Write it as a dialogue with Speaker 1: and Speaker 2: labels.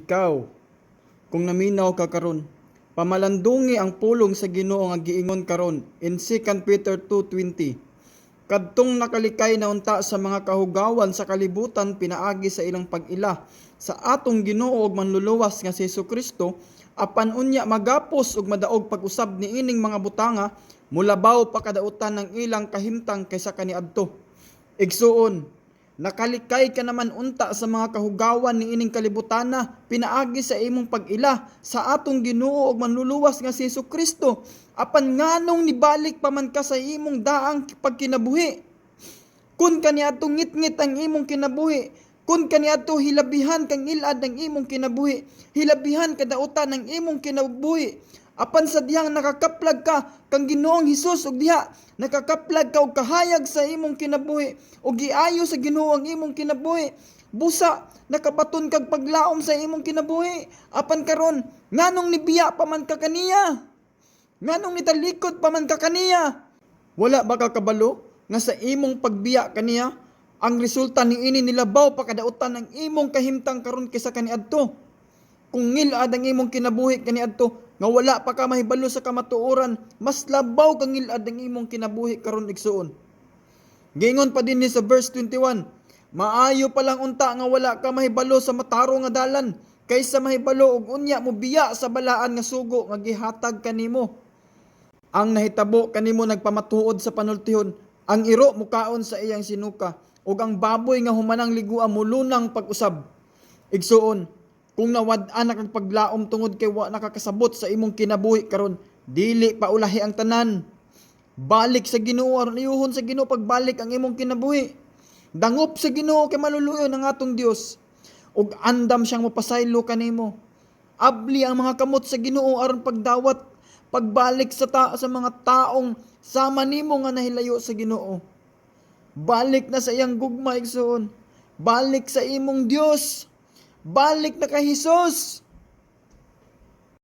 Speaker 1: Ikaw, kung naminaw ka karon, pamalandungi ang pulong sa Ginoo nga giingon karon in 2 Peter 2:20. Kadtong nakalikay na unta sa mga kahugawan sa kalibutan pinaagi sa ilang pag-ila sa atong Ginoo ug manluluwas nga si Jesucristo, apan unya magapos ug madaog pag-usab niining mga butanga, mulabaw pa kadautan ng ilang kahimtang kaysa kaniadto. Igsuon, nakalikay ka naman unta sa mga kahugawan ni ining kalibutana pinaagi sa imong pag-ila sa atong Ginoo ug manluluwas nga si Jesucristo, apan nganong nibalik pa man ka sa imong daang pagkinabuhi. Kun kaniadto ngit-ngit ang imong kinabuhi, kun kaniadto hilabihan kang ilad ang imong kinabuhi, hilabihan kadautan ang imong kinabuhi, apan sa dihang nakakaplag ka kang Ginoong Hesus ug diha nakakaplag ka og kahayag sa imong kinabuhi ug giayo sa Ginoo ang imong kinabuhi, busa nakabaton kag paglaom sa imong kinabuhi, apan karon nganong nibiya pa man ka kaniya, nganong nitalikod pa man ka kaniya. Wala ba ka kabalo nga sa imong pagbiya kaniya ang resulta niini nilabaw pa kadautan ang imong kahimtang karon kaysa kaniadto? Kung ngilad ang imong kinabuhi kaniadto nga wala pa ka mahibalo sa kamatuoran, mas labaw kang ngilad ang imong kinabuhi karon igsuon. Giingon pa din ni sa verse 21, maayo pa lang unta nga wala ka mahibalo sa mataro nga dalan kaysa mahibalo og unya mo biya sa balaan nga sugo nga gihatag kanimo. Ang nahitabo kanimo nagpamatuod sa panultihon, ang iro mukaon sa iyang sinuka ug ang baboy nga humanang ligua mulunang pag-usab. Igsuon, kung nawad-an na kang paglaom tungod kay wa nakakasabot sa imong kinabuhi karon, dili pa ulahi ang tanan. Balik sa Ginoo aron iuhon sa Ginoo pagbalik ang imong kinabuhi. Dangop sa Ginoo kay maluluyon ang atong Dios ug andam siyang mapasaylo kanimo. Abli ang mga kamot sa Ginoo aron pagdawat pagbalik sa mga taong sama nimo nga nahilayo sa Ginoo. Balik na sa iyang gugma igsoon. Balik sa imong Dios. Balik na kay Hesus.